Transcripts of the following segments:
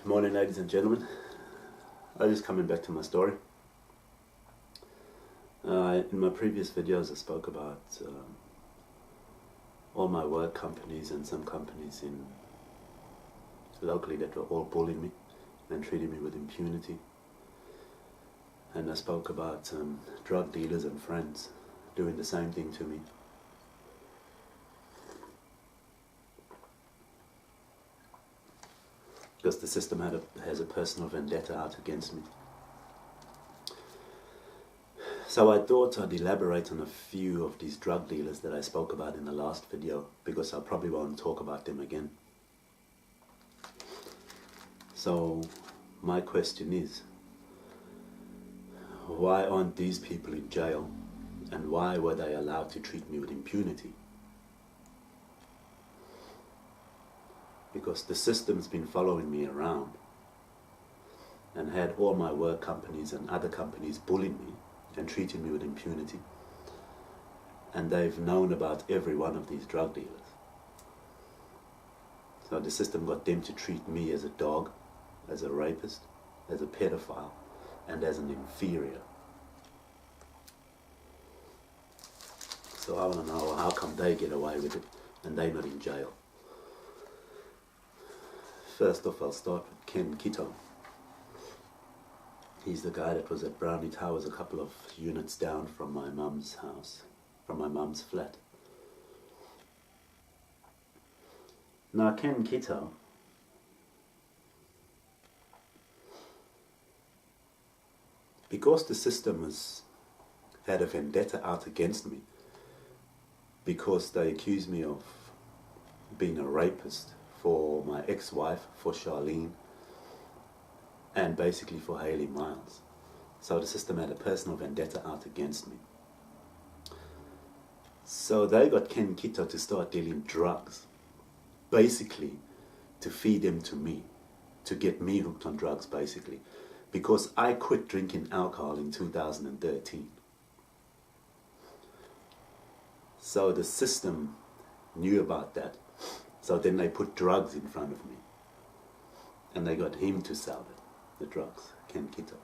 Morning, ladies and gentlemen. I'm just coming back to my story. In my previous videos I spoke about all my work companies and some companies in locally that were all bullying me and treating me with impunity. And I spoke about drug dealers and friends doing the same thing to me. Because the system has a personal vendetta out against me. So I thought I'd elaborate on a few of these drug dealers that I spoke about in the last video, because I probably won't talk about them again. So my question is, why aren't these people in jail, and why were they allowed to treat me with impunity? Because the system's been following me around and had all my work companies and other companies bullying me and treating me with impunity. And they've known about every one of these drug dealers. So the system got them to treat me as a dog, as a rapist, as a pedophile, and as an inferior. So I want to know, how come they get away with it and they're not in jail? First off, I'll start with KITTO. He's the guy that was at Brownie Towers a couple of units down from my mum's house, from my mum's flat. Now KITTO, because the system has had a vendetta out against me, because they accuse me of being a rapist for my ex-wife, for Charlene, and basically for Haley Miles. So the system had a personal vendetta out against me. So they got KITTO to start dealing drugs, basically to feed them to me, to get me hooked on drugs basically, because I quit drinking alcohol in 2013. So the system knew about that. So then they put drugs in front of me. And they got him to sell it, the drugs, KITTO.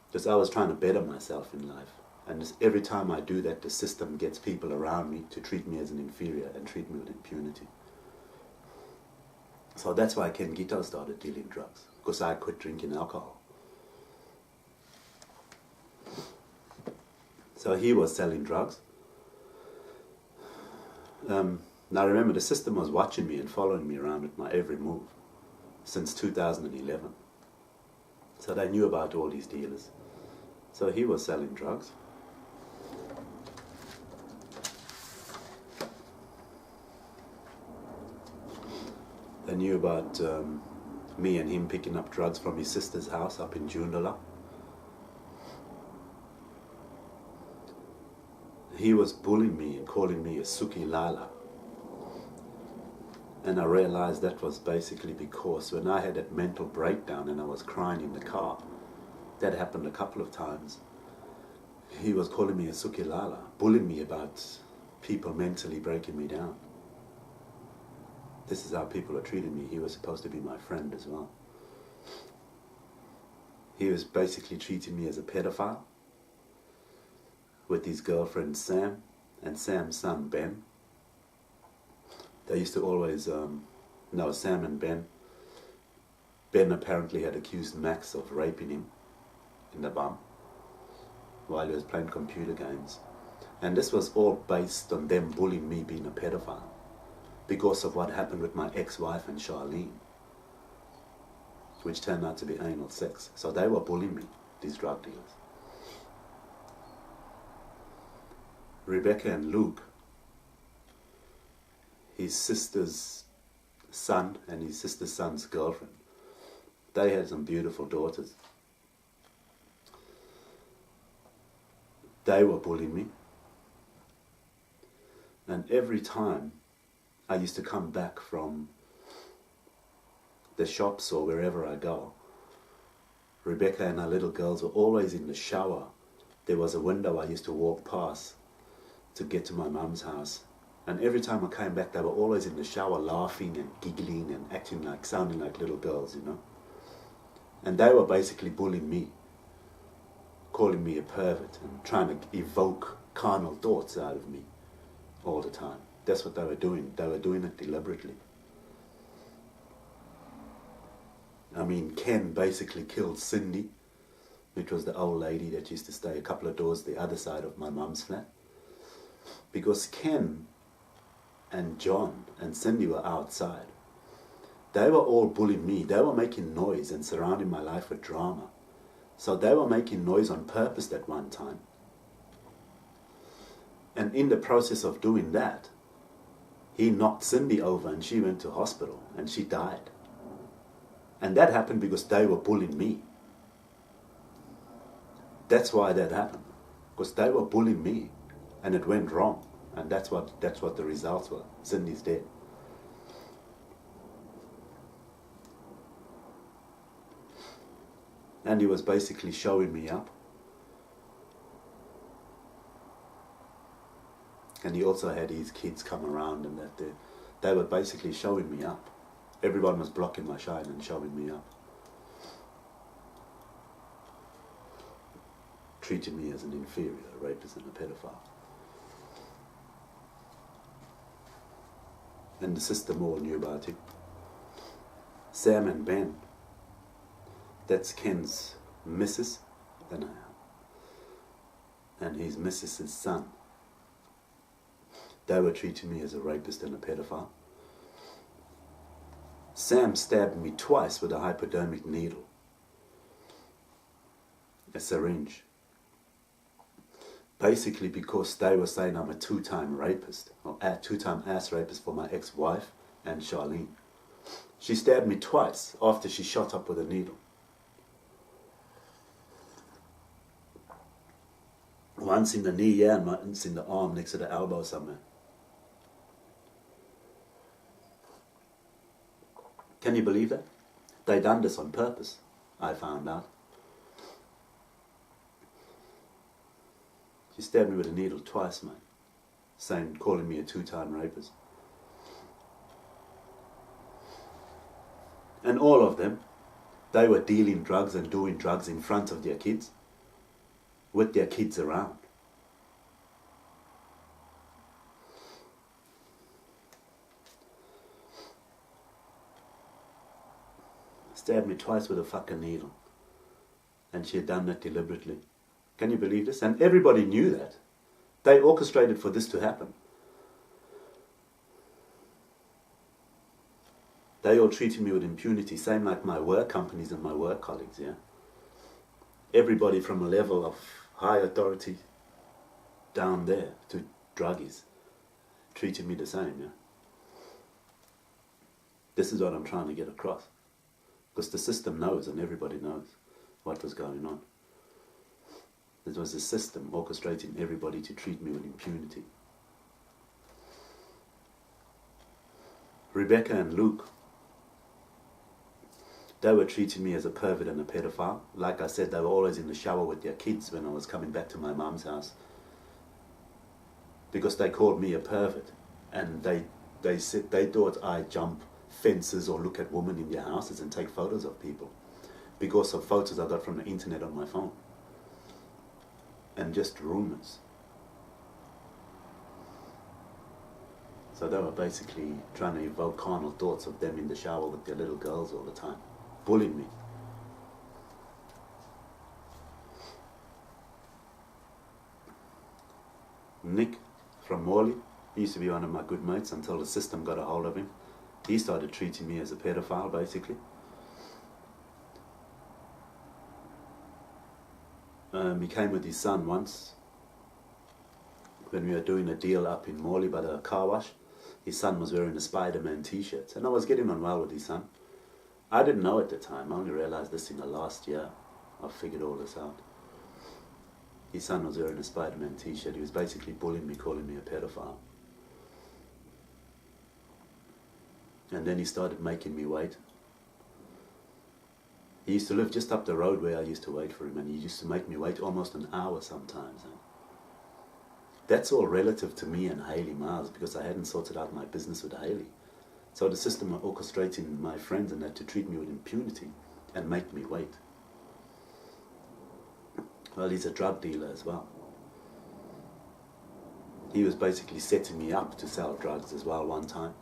Because I was trying to better myself in life. And just every time I do that, the system gets people around me to treat me as an inferior and treat me with impunity. So that's why KITTO started dealing drugs, because I quit drinking alcohol. So he was selling drugs. Now remember, the system was watching me and following me around with my every move since 2011. So they knew about all these dealers. So he was selling drugs. They knew about me and him picking up drugs from his sister's house up in Joondalup. He was bullying me and calling me a sookie lala. And I realized that was basically because when I had that mental breakdown and I was crying in the car, that happened a couple of times, he was calling me a sookie lala, bullying me about people mentally breaking me down. This is how people are treating me. He was supposed to be my friend as well. He was basically treating me as a pedophile with his girlfriend Sam and Sam's son Ben. They used to always, Sam and Ben. Ben apparently had accused Max of raping him in the bum while he was playing computer games. And this was all based on them bullying me being a pedophile because of what happened with my ex-wife and Charlene, which turned out to be anal sex. So they were bullying me, these drug dealers. Rebekah and Luke, his sister's son and his sister's son's girlfriend, they had some beautiful daughters. They were bullying me. And every time I used to come back from the shops or wherever I go, Rebekah and her little girls were always in the shower. There was a window I used to walk past to get to my mum's house, And every time I came back, they were always in the shower laughing and giggling and acting like, sounding like little girls, you know. And they were basically bullying me, calling me a pervert and trying to evoke carnal thoughts out of me all the time. That's what they were doing. They were doing it deliberately. I mean, Ken basically killed Cindy, which was the old lady that used to stay a couple of doors the other side of my mum's flat. Because Ken and John and Cindy were outside. They were all bullying me. They were making noise and surrounding my life with drama. So they were making noise on purpose at one time. And in the process of doing that, he knocked Cindy over and she went to hospital and she died. And that happened because they were bullying me. That's why that happened. Because they were bullying me and it went wrong. And that's what the results were. Cindy's dead. And he was basically showing me up. And he also had his kids come around and that they were basically showing me up. Everyone was blocking my shine and showing me up. Treating me as an inferior, a rapist and a pedophile. And the system all knew about it. Sam and Ben, that's Ken's missus and his missus's son. They were treating me as a rapist and a pedophile. Sam stabbed me twice with a hypodermic needle, a syringe. Basically because they were saying I'm a two-time rapist, or a two-time ass rapist for my ex-wife and Charlene. She stabbed me twice after she shot up with a needle. Once in the knee, and once in the arm next to the elbow somewhere. Can you believe that? They done this on purpose, I found out. She stabbed me with a needle twice, man. Calling me a two-time rapist. And all of them, they were dealing drugs and doing drugs in front of their kids, with their kids around. Stabbed me twice with a fucking needle. And she had done that deliberately. Can you believe this? And everybody knew that. They orchestrated for this to happen. They all treated me with impunity, same like my work companies and my work colleagues, yeah? Everybody from a level of high authority down there to druggies treated me the same, yeah? This is what I'm trying to get across. Because the system knows and everybody knows what was going on. It was a system orchestrating everybody to treat me with impunity. Rebekah and Luke, they were treating me as a pervert and a pedophile. Like I said, they were always in the shower with their kids when I was coming back to my mom's house. Because they called me a pervert. And they said they thought I jump fences or look at women in their houses and take photos of people. Because of photos I got from the internet on my phone. And just rumors. So they were basically trying to evoke carnal thoughts of them in the shower with their little girls all the time, bullying me. Nick from Morley, he used to be one of my good mates until the system got a hold of him. He started treating me as a pedophile, basically. He came with his son once when we were doing a deal up in Morley by the car wash. His son was wearing a Spider-Man t-shirt and I was getting on well with his son. I didn't know at the time. I only realized this in the last year. I figured all this out. His son was wearing a Spider-Man t-shirt. He was basically bullying me, calling me a pedophile. And then he started making me wait. He used to live just up the road where I used to wait for him, and he used to make me wait almost an hour sometimes. that's all relative to me and Hayley Miles, because I hadn't sorted out my business with Hayley. So the system are orchestrating my friends and that to treat me with impunity and make me wait. Well, he's a drug dealer as well. He was basically setting me up to sell drugs as well one time.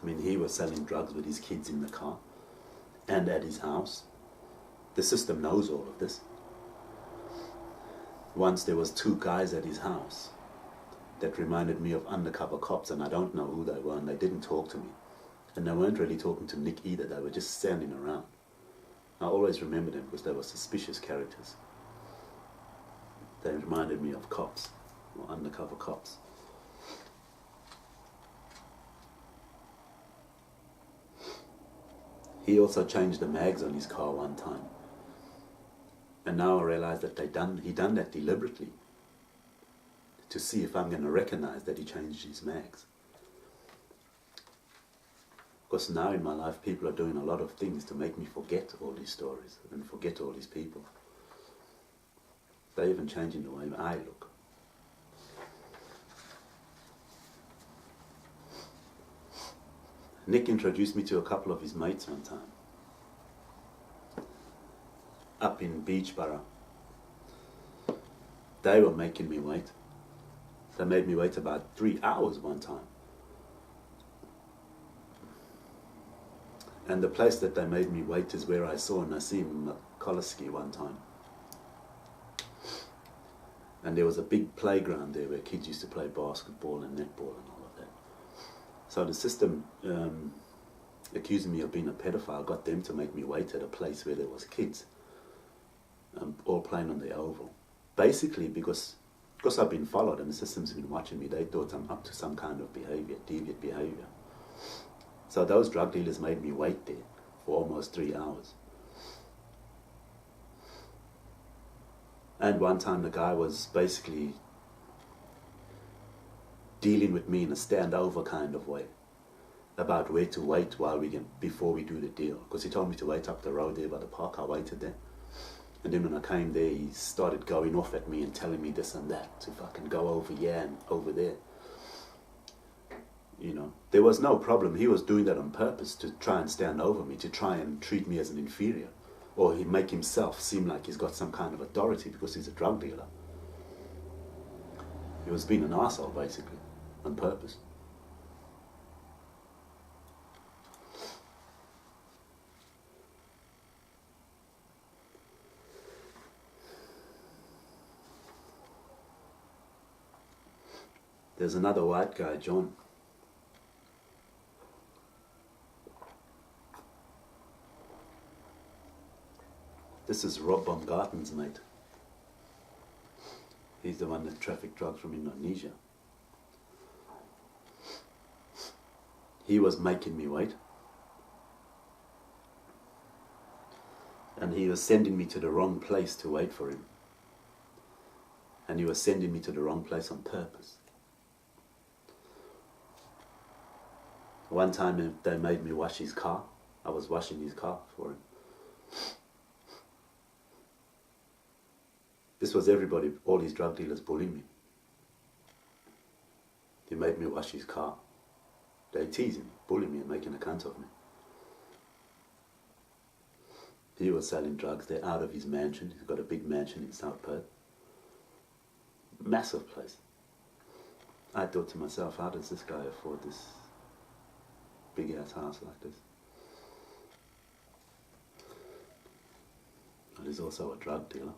I mean, he was selling drugs with his kids in the car and at his house. The system knows all of this. Once there was 2 guys at his house that reminded me of undercover cops, and I don't know who they were, and they didn't talk to me. And they weren't really talking to Nick either, they were just standing around. I always remember them because they were suspicious characters. They reminded me of cops, or undercover cops. He also changed the mags on his car one time. And now I realize that he done that deliberately to see if I'm going to recognize that he changed his mags. Because now in my life people are doing a lot of things to make me forget all these stories and forget all these people. They're even changing the way I look. Nick introduced me to a couple of his mates one time, up in Beachborough. They were making me wait. They made me wait about 3 hours one time. And the place that they made me wait is where I saw Nassim Koloski one time. And there was a big playground there where kids used to play basketball and netball and all of that. So the system accusing me of being a pedophile got them to make me wait at a place where there was kids all playing on the oval. Basically because I've been followed and the system's been watching me, they thought I'm up to some kind of behavior, deviant behavior. So those drug dealers made me wait there for almost 3 hours. And one time the guy was basically dealing with me in a standover kind of way about where to wait before we do the deal. Because he told me to wait up the road there by the park. I waited there. And then when I came there, he started going off at me and telling me this and that, to fucking go over here and over there. You know, there was no problem. He was doing that on purpose to try and stand over me, to try and treat me as an inferior. Or he make himself seem like he's got some kind of authority because he's a drug dealer. He was being an arsehole, basically, on purpose. There's another white guy, John. This is Rob Baumgarten's mate. He's the one that trafficked drugs from Indonesia. He was making me wait. And he was sending me to the wrong place to wait for him. And he was sending me to the wrong place on purpose. One time they made me wash his car. I was washing his car for him. This was everybody, all these drug dealers bullying me. He made me wash his car. They teasing me, bullying me and making a cunt of me. He was selling drugs. They're out of his mansion. He's got a big mansion in South Perth. Massive place. I thought to myself, how does this guy afford this big ass house like this? And he's also a drug dealer.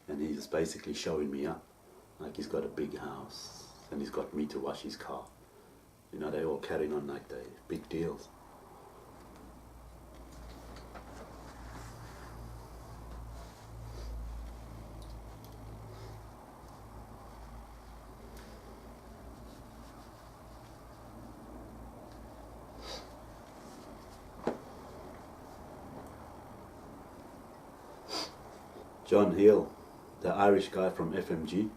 And he's basically showing me up. Like he's got a big house and he's got me to wash his car. You know, they're all carrying on like they big deals. John Hill, the Irish guy from FMG.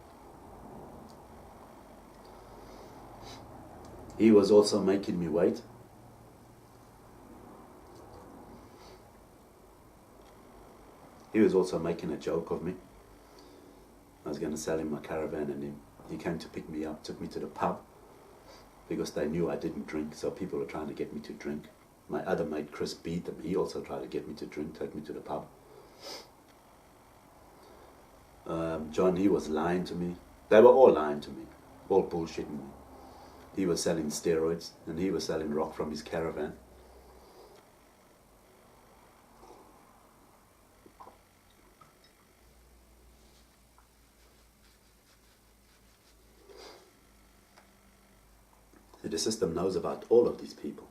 He was also making me wait. He was also making a joke of me. I was going to sell him my caravan, and he came to pick me up, took me to the pub, because they knew I didn't drink, so people were trying to get me to drink. My other mate, Chris, beat them. He also tried to get me to drink, take me to the pub. John, he was lying to me. They were all lying to me, all bullshitting me. He was selling steroids, and he was selling rock from his caravan. The system knows about all of these people.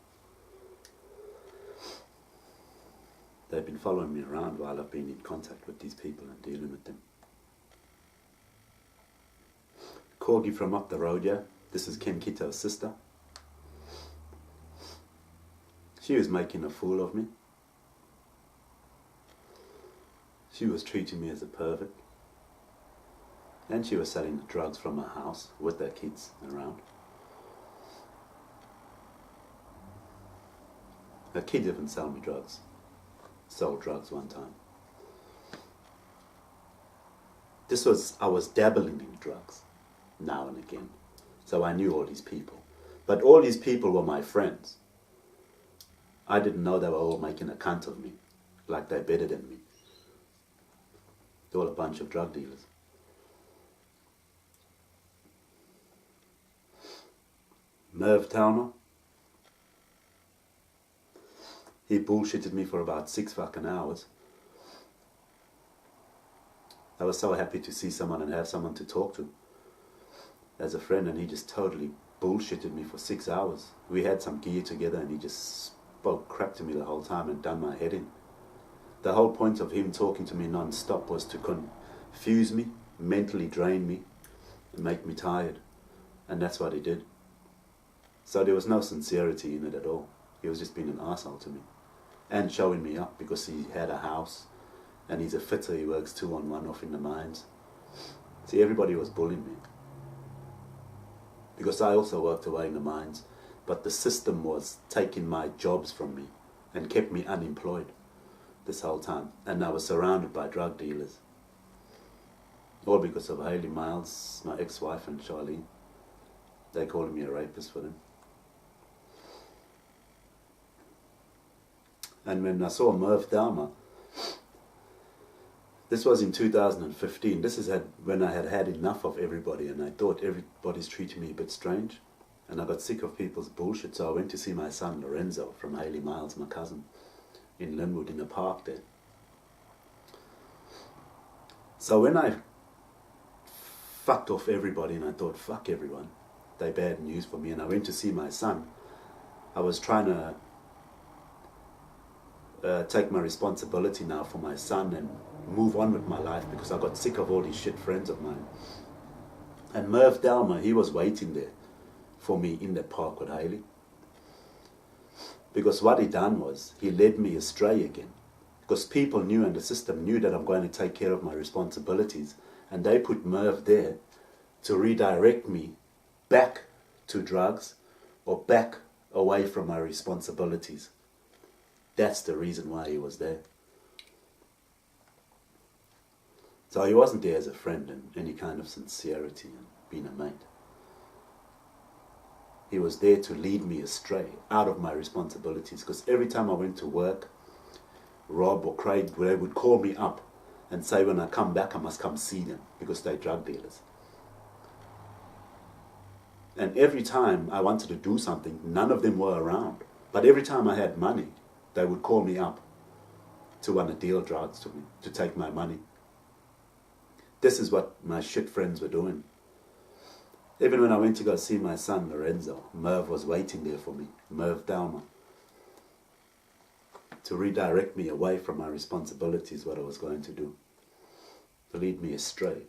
They've been following me around while I've been in contact with these people and dealing with them. Corgi from up the road here. This is Ken Kitto's sister. She was making a fool of me. She was treating me as a pervert. And she was selling the drugs from her house with their kids around. Her kid didn't sell me drugs. Sold drugs one time. I was dabbling in drugs now and again. So I knew all these people. But all these people were my friends. I didn't know they were all making a cunt of me, like they're better than me. They're all a bunch of drug dealers. Merv Towner, he bullshitted me for about 6 fucking hours. I was so happy to see someone and have someone to talk to as a friend, and he just totally bullshitted me for 6 hours. We had some gear together, and he just spoke crap to me the whole time and done my head in. The whole point of him talking to me non-stop was to confuse me, mentally drain me, and make me tired. And that's what he did. So there was no sincerity in it at all. He was just being an arsehole to me. And showing me up because he had a house, and he's a fitter, he works 2 on 1 off in the mines. See, everybody was bullying me. Because I also worked away in the mines, but the system was taking my jobs from me and kept me unemployed this whole time. And I was surrounded by drug dealers. All because of Hayley Miles, my ex-wife, and Charlene. They called me a rapist for them. And when I saw Merv Dahmer, this was in 2015. This is when I had had enough of everybody, and I thought everybody's treating me a bit strange. And I got sick of people's bullshit, so I went to see my son Lorenzo from Hayley Miles, my cousin, in Linwood in the park there. So when I fucked off everybody and I thought, fuck everyone, they bad news for me, and I went to see my son, I was trying to take my responsibility now for my son and move on with my life, because I got sick of all these shit friends of mine. And Merv Dahmer, he was waiting there for me in the park with Hayley. Because what he done was, he led me astray again. Because people knew, and the system knew, that I'm going to take care of my responsibilities. And they put Merv there to redirect me back to drugs or back away from my responsibilities. That's the reason why he was there. So he wasn't there as a friend and any kind of sincerity and being a mate. He was there to lead me astray out of my responsibilities, because every time I went to work, Rob or Craig, they would call me up and say when I come back I must come see them because they're drug dealers. And every time I wanted to do something, none of them were around. But every time I had money, they would call me up to want to deal drugs to me, to take my money. This is what my shit friends were doing. Even when I went to go see my son Lorenzo, Merv was waiting there for me, Merv Dahmer, to redirect me away from my responsibilities, what I was going to do, to lead me astray.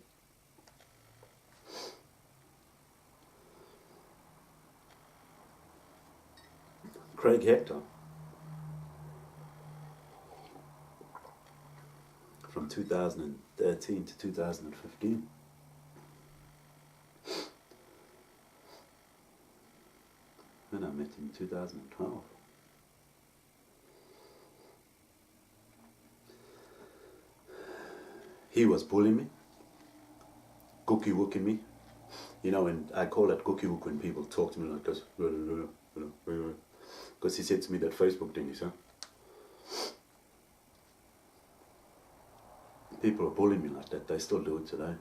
Craig Hector, from 2013 to 2015. Then I met him in 2012. he was bullying me, cookie wooking me. You know, and I call that cookie wook when people talk to me like this. Because he said to me that Facebook thing, you see. People are bullying me like that. They still do it today.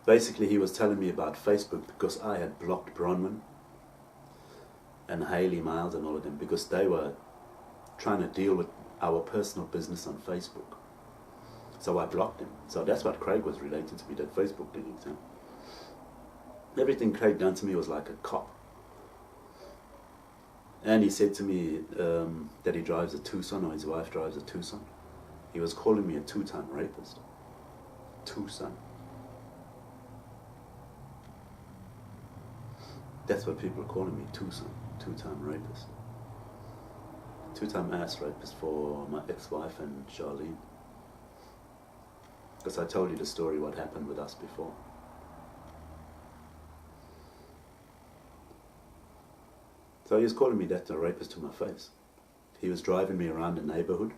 Basically, he was telling me about Facebook because I had blocked Bronwyn and Hayley Miles and all of them because they were trying to deal with our personal business on Facebook. So I blocked them. So that's what Craig was relating to me, that Facebook thing. You know? Everything Craig done to me was like a cop. And he said to me that he drives a Tucson, or his wife drives a Tucson. He was calling me a two-time rapist. Tucson. That's what people are calling me, Tucson, two-time rapist. Two-time ass rapist for my ex-wife and Charlene. Because I told you the story, what happened with us before. So he was calling me that, a rapist to my face. He was driving me around the neighborhood.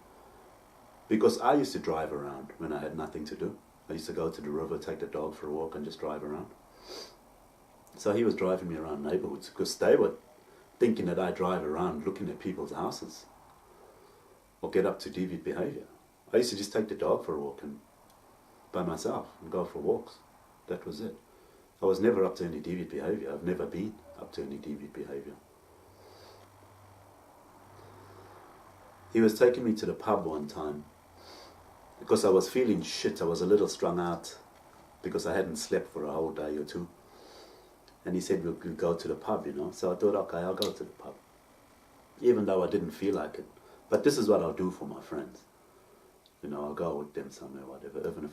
Because I used to drive around when I had nothing to do. I used to go to the river, take the dog for a walk and just drive around. So he was driving me around neighborhoods because they were thinking that I drive around looking at people's houses or get up to deviant behavior. I used to just take the dog for a walk and by myself and go for walks. That was it. I was never up to any deviant behavior. I've never been up to any deviant behavior. He was taking me to the pub one time because I was feeling shit. I was a little strung out because I hadn't slept for a whole day or two. And he said, we'll go to the pub, you know. So I thought, okay, I'll go to the pub. Even though I didn't feel like it. But this is what I'll do for my friends. You know, I'll go with them somewhere, whatever, even if